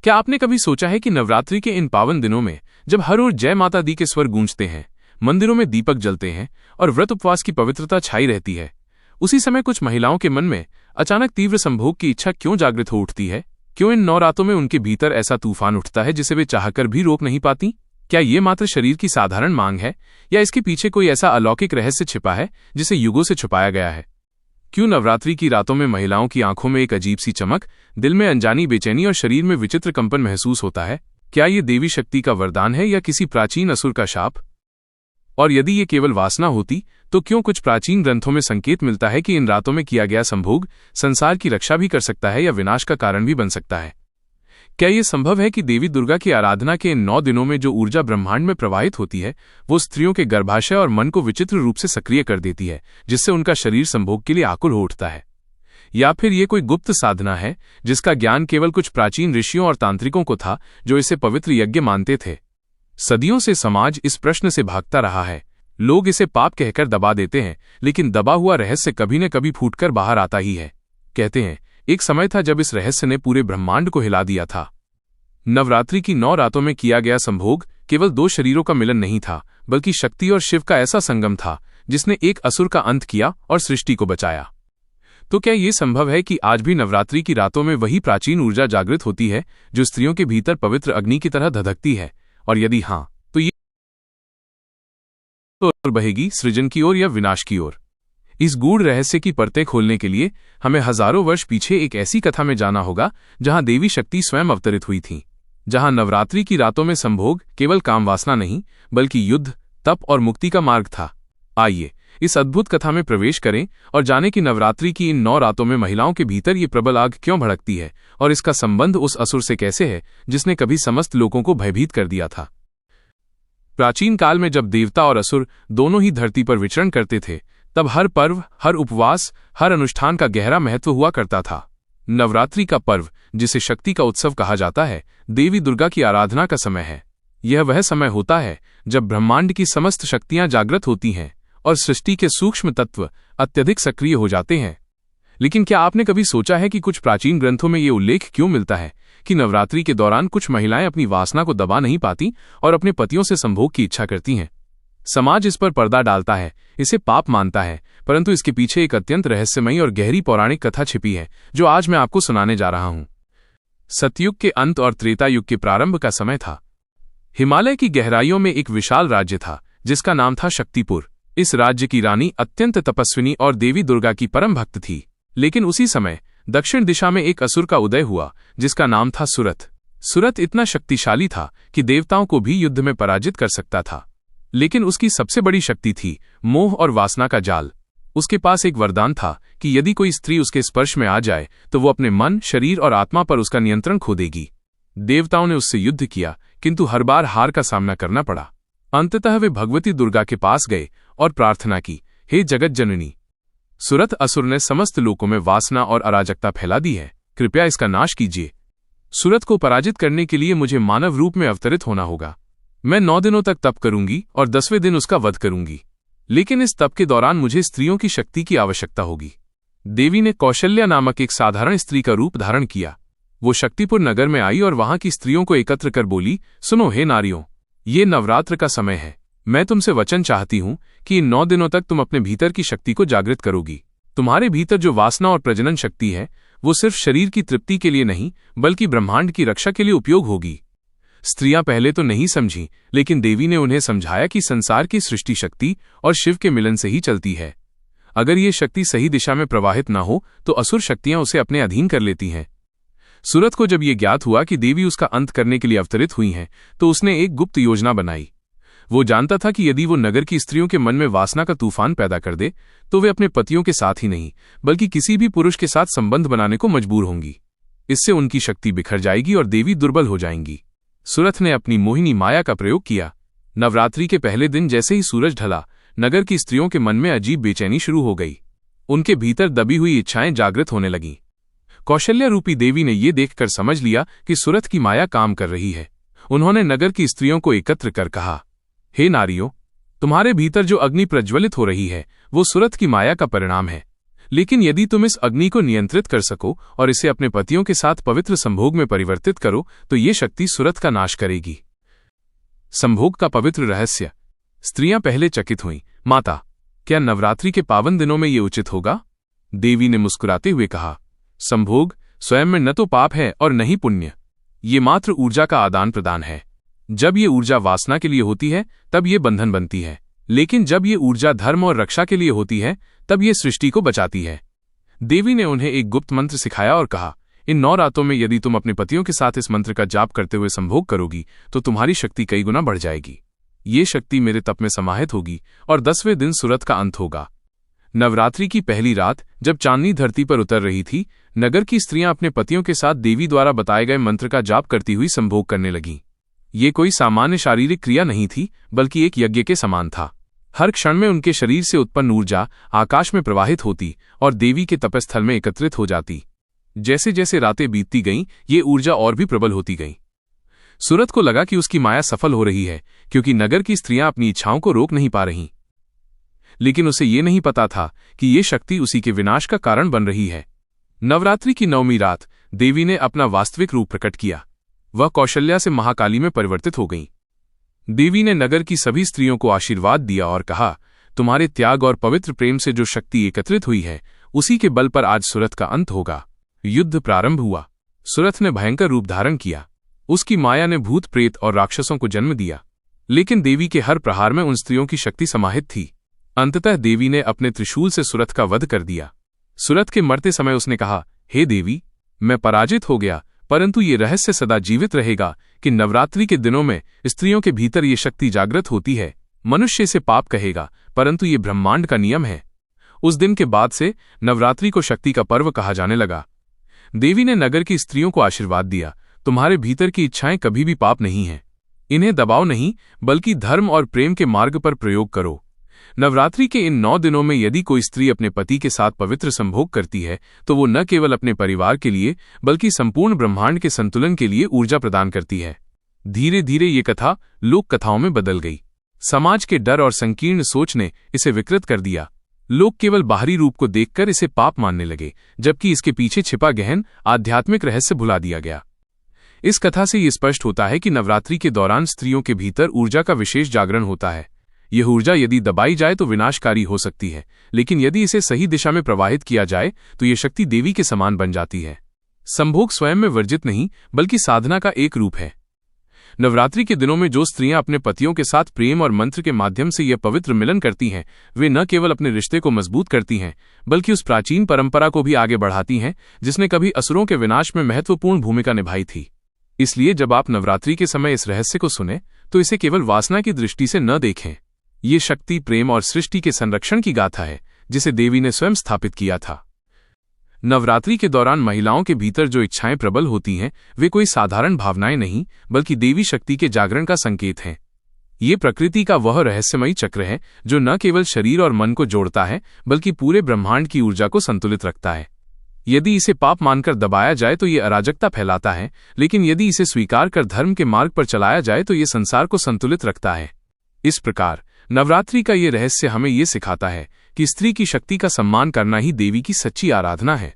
क्या आपने कभी सोचा है कि नवरात्रि के इन पावन दिनों में जब हर ओर जय माता दी के स्वर गूंजते हैं, मंदिरों में दीपक जलते हैं और व्रत उपवास की पवित्रता छाई रहती है, उसी समय कुछ महिलाओं के मन में अचानक तीव्र संभोग की इच्छा क्यों जागृत हो उठती है? क्यों इन नवरात्रों में उनके भीतर ऐसा तूफान उठता है जिसे वे चाहकर भी रोक नहीं पाती? क्या ये मात्र शरीर की साधारण मांग है या इसके पीछे कोई ऐसा अलौकिक रहस्य छिपा है जिसे युगों से छुपाया गया है? क्यों नवरात्रि की रातों में महिलाओं की आंखों में एक अजीब सी चमक, दिल में अनजानी बेचैनी और शरीर में विचित्र कंपन महसूस होता है? क्या ये देवी शक्ति का वरदान है या किसी प्राचीन असुर का शाप? और यदि ये केवल वासना होती तो क्यों कुछ प्राचीन ग्रंथों में संकेत मिलता है कि इन रातों में किया गया संभोग संसार की रक्षा भी कर सकता है या विनाश का कारण भी बन सकता है? क्या ये संभव है कि देवी दुर्गा की आराधना के इन 9 दिनों में जो ऊर्जा ब्रह्मांड में प्रवाहित होती है वो स्त्रियों के गर्भाशय और मन को विचित्र रूप से सक्रिय कर देती है, जिससे उनका शरीर संभोग के लिए आकुल हो उठता है? या फिर ये कोई गुप्त साधना है जिसका ज्ञान केवल कुछ प्राचीन ऋषियों और तांत्रिकों को था जो इसे पवित्र यज्ञ मानते थे? सदियों से समाज इस प्रश्न से भागता रहा है। लोग इसे पाप कहकर दबा देते हैं, लेकिन दबा हुआ रहस्य कभी न कभी फूटकर बाहर आता ही है। कहते हैं एक समय था जब इस रहस्य ने पूरे ब्रह्मांड को हिला दिया था। नवरात्रि की 9 रातों में किया गया संभोग केवल 2 शरीरों का मिलन नहीं था, बल्कि शक्ति और शिव का ऐसा संगम था जिसने एक असुर का अंत किया और सृष्टि को बचाया। तो क्या ये संभव है कि आज भी नवरात्रि की रातों में वही प्राचीन ऊर्जा जागृत होती है जो स्त्रियों के भीतर पवित्र अग्नि की तरह धधकती है? और यदि हां, तो ये तो बहेगी सृजन की ओर या विनाश की ओर? इस गूढ़ रहस्य की परतें खोलने के लिए हमें हजारों वर्ष पीछे एक ऐसी कथा में जाना होगा जहां देवी शक्ति स्वयं अवतरित हुई थी, जहां नवरात्रि की रातों में संभोग केवल काम वासना नहीं बल्कि युद्ध, तप और मुक्ति का मार्ग था। आइए इस अद्भुत कथा में प्रवेश करें और जानें कि नवरात्रि की इन 9 रातों में महिलाओं के भीतर ये प्रबल आग क्यों भड़कती है और इसका संबंध उस असुर से कैसे है जिसने कभी समस्त लोगों को भयभीत कर दिया था। प्राचीन काल में जब देवता और असुर दोनों ही धरती पर विचरण करते थे, तब हर पर्व, हर उपवास, हर अनुष्ठान का गहरा महत्व हुआ करता था। नवरात्रि का पर्व, जिसे शक्ति का उत्सव कहा जाता है, देवी दुर्गा की आराधना का समय है। यह वह समय होता है जब ब्रह्मांड की समस्त शक्तियां जागृत होती हैं और सृष्टि के सूक्ष्म तत्व अत्यधिक सक्रिय हो जाते हैं। लेकिन क्या आपने कभी सोचा है कि कुछ प्राचीन ग्रंथों में ये उल्लेख क्यों मिलता है कि नवरात्रि के दौरान कुछ महिलाएं अपनी वासना को दबा नहीं पाती और अपने पतियों से संभोग की इच्छा करती हैं? समाज इस पर पर्दा डालता है, इसे पाप मानता है, परंतु इसके पीछे एक अत्यंत रहस्यमयी और गहरी पौराणिक कथा छिपी है जो आज मैं आपको सुनाने जा रहा हूं। सतयुग के अंत और त्रेता युग के प्रारंभ का समय था। हिमालय की गहराइयों में एक विशाल राज्य था जिसका नाम था शक्तिपुर। इस राज्य की रानी अत्यंत तपस्विनी और देवी दुर्गा की परम भक्त थी। लेकिन उसी समय दक्षिण दिशा में एक असुर का उदय हुआ जिसका नाम था सुरथ। सुरथ इतना शक्तिशाली था कि देवताओं को भी युद्ध में पराजित कर सकता था, लेकिन उसकी सबसे बड़ी शक्ति थी मोह और वासना का जाल। उसके पास एक वरदान था कि यदि कोई स्त्री उसके स्पर्श में आ जाए तो वो अपने मन, शरीर और आत्मा पर उसका नियंत्रण खो देगी। देवताओं ने उससे युद्ध किया, किंतु हर बार हार का सामना करना पड़ा। अंततः वे भगवती दुर्गा के पास गए और प्रार्थना की, हे जगत जननी, सुरथ असुर ने समस्त लोकों में वासना और अराजकता फैला दी है, कृपया इसका नाश कीजिए। सुरथ को पराजित करने के लिए मुझे मानव रूप में अवतरित होना होगा। मैं 9 दिनों तक तप करूंगी और 10वें दिन उसका वध करूंगी, लेकिन इस तप के दौरान मुझे स्त्रियों की शक्ति की आवश्यकता होगी। देवी ने कौशल्या नामक एक साधारण स्त्री का रूप धारण किया। वो शक्तिपुर नगर में आई और वहां की स्त्रियों को एकत्र कर बोली, सुनो हे नारियों, ये नवरात्र का समय है। मैं तुमसे वचन चाहती हूं कि इन 9 दिनों तक तुम अपने भीतर की शक्ति को जागृत करोगी। तुम्हारे भीतर जो वासना और प्रजनन शक्ति है वो सिर्फ शरीर की तृप्ति के लिए नहीं बल्कि ब्रह्मांड की रक्षा के लिए उपयोग होगी। स्त्रियां पहले तो नहीं समझीं, लेकिन देवी ने उन्हें समझाया कि संसार की सृष्टि शक्ति और शिव के मिलन से ही चलती है। अगर ये शक्ति सही दिशा में प्रवाहित न हो तो असुर शक्तियां उसे अपने अधीन कर लेती हैं। सुरथ को जब ये ज्ञात हुआ कि देवी उसका अंत करने के लिए अवतरित हुई हैं, तो उसने एक गुप्त योजना बनाई। वो जानता था कि यदि वो नगर की स्त्रियों के मन में वासना का तूफान पैदा कर दे तो वे अपने पतियों के साथ ही नहीं बल्कि किसी भी पुरुष के साथ संबंध बनाने को मजबूर होंगी। इससे उनकी शक्ति बिखर जाएगी और देवी दुर्बल हो जाएंगी। सुरथ ने अपनी मोहिनी माया का प्रयोग किया। नवरात्रि के पहले दिन जैसे ही सूरज ढला, नगर की स्त्रियों के मन में अजीब बेचैनी शुरू हो गई। उनके भीतर दबी हुई इच्छाएं जागृत होने लगीं। कौशल्या रूपी देवी ने ये देखकर समझ लिया कि सुरथ की माया काम कर रही है। उन्होंने नगर की स्त्रियों को एकत्र कर कहा, हे नारियों, तुम्हारे भीतर जो अग्नि प्रज्वलित हो रही है वो सुरथ की माया का परिणाम है। लेकिन यदि तुम इस अग्नि को नियंत्रित कर सको और इसे अपने पतियों के साथ पवित्र संभोग में परिवर्तित करो तो ये शक्ति सुरत का नाश करेगी। संभोग का पवित्र रहस्य। स्त्रियां पहले चकित हुईं, माता, क्या नवरात्रि के पावन दिनों में ये उचित होगा? देवी ने मुस्कुराते हुए कहा, संभोग स्वयं में न तो पाप है और न ही पुण्य, ये मात्र ऊर्जा का आदान प्रदान है। जब ये ऊर्जा वासना के लिए होती है तब ये बंधन बनती है, लेकिन जब ये ऊर्जा धर्म और रक्षा के लिए होती है तब ये सृष्टि को बचाती है। देवी ने उन्हें एक गुप्त मंत्र सिखाया और कहा, इन 9 रातों में यदि तुम अपने पतियों के साथ इस मंत्र का जाप करते हुए संभोग करोगी तो तुम्हारी शक्ति कई गुना बढ़ जाएगी। ये शक्ति मेरे तप में समाहित होगी और 10वें दिन सुरत का अंत होगा। नवरात्रि की पहली रात जब चांदनी धरती पर उतर रही थी, नगर की स्त्रियां अपने पतियों के साथ देवी द्वारा बताए गए मंत्र का जाप करती हुई संभोग करने लगीं। ये कोई सामान्य शारीरिक क्रिया नहीं थी, बल्कि एक यज्ञ के समान था। हर क्षण में उनके शरीर से उत्पन्न ऊर्जा आकाश में प्रवाहित होती और देवी के तपस्थल में एकत्रित हो जाती। जैसे जैसे रातें बीतती गईं, ये ऊर्जा और भी प्रबल होती गई। सुरत को लगा कि उसकी माया सफल हो रही है, क्योंकि नगर की स्त्रियां अपनी इच्छाओं को रोक नहीं पा रहीं। लेकिन उसे ये नहीं पता था कि ये शक्ति उसी के विनाश का कारण बन रही है। नवरात्रि की 9वीं रात देवी ने अपना वास्तविक रूप प्रकट किया। वह कौशल्या से महाकाली में परिवर्तित हो गईं। देवी ने नगर की सभी स्त्रियों को आशीर्वाद दिया और कहा, तुम्हारे त्याग और पवित्र प्रेम से जो शक्ति एकत्रित हुई है, उसी के बल पर आज सुरत का अंत होगा। युद्ध प्रारंभ हुआ। सुरत ने भयंकर रूप धारण किया। उसकी माया ने भूत प्रेत और राक्षसों को जन्म दिया, लेकिन देवी के हर प्रहार में उन स्त्रियों की शक्ति समाहित थी। अंततः देवी ने अपने त्रिशूल से सुरत का वध कर दिया। सुरत के मरते समय उसने कहा, हे देवी, मैं पराजित हो गया, परंतु ये रहस्य सदा जीवित रहेगा कि नवरात्रि के दिनों में स्त्रियों के भीतर ये शक्ति जागृत होती है। मनुष्य इसे पाप कहेगा, परंतु ये ब्रह्मांड का नियम है। उस दिन के बाद से नवरात्रि को शक्ति का पर्व कहा जाने लगा। देवी ने नगर की स्त्रियों को आशीर्वाद दिया, तुम्हारे भीतर की इच्छाएं कभी भी पाप नहीं हैं। इन्हें दबाव नहीं, बल्कि धर्म और प्रेम के मार्ग पर प्रयोग करो। नवरात्रि के इन 9 दिनों में यदि कोई स्त्री अपने पति के साथ पवित्र संभोग करती है तो वो न केवल अपने परिवार के लिए बल्कि संपूर्ण ब्रह्मांड के संतुलन के लिए ऊर्जा प्रदान करती है। धीरे धीरे ये कथा लोक कथाओं में बदल गई। समाज के डर और संकीर्ण सोच ने इसे विकृत कर दिया। लोग केवल बाहरी रूप को देखकर इसे पाप मानने लगे, जबकि इसके पीछे छिपा गहन आध्यात्मिक रहस्य भुला दिया गया। इस कथा से ये स्पष्ट होता है कि नवरात्रि के दौरान स्त्रियों के भीतर ऊर्जा का विशेष जागरण होता है। यह ऊर्जा यदि दबाई जाए तो विनाशकारी हो सकती है, लेकिन यदि इसे सही दिशा में प्रवाहित किया जाए तो यह शक्ति देवी के समान बन जाती है। संभोग स्वयं में वर्जित नहीं, बल्कि साधना का एक रूप है। नवरात्रि के दिनों में जो स्त्रियां अपने पतियों के साथ प्रेम और मंत्र के माध्यम से यह पवित्र मिलन करती हैं, वे न केवल अपने रिश्ते को मजबूत करती हैं, बल्कि उस प्राचीन परंपरा को भी आगे बढ़ाती हैं जिसने कभी असुरों के विनाश में महत्वपूर्ण भूमिका निभाई थी। इसलिए जब आप नवरात्रि के समय इस रहस्य को सुने तो इसे केवल वासना की दृष्टि से न देखें। ये शक्ति, प्रेम और सृष्टि के संरक्षण की गाथा है जिसे देवी ने स्वयं स्थापित किया था। नवरात्रि के दौरान महिलाओं के भीतर जो इच्छाएं प्रबल होती हैं, वे कोई साधारण भावनाएं नहीं, बल्कि देवी शक्ति के जागरण का संकेत हैं। ये प्रकृति का वह रहस्यमयी चक्र है जो न केवल शरीर और मन को जोड़ता है, बल्कि पूरे ब्रह्मांड की ऊर्जा को संतुलित रखता है। यदि इसे पाप मानकर दबाया जाए तो ये अराजकता फैलाता है, लेकिन यदि इसे स्वीकार कर धर्म के मार्ग पर चलाया जाए तो ये संसार को संतुलित रखता है। इस प्रकार नवरात्रि का ये रहस्य हमें ये सिखाता है कि स्त्री की शक्ति का सम्मान करना ही देवी की सच्ची आराधना है।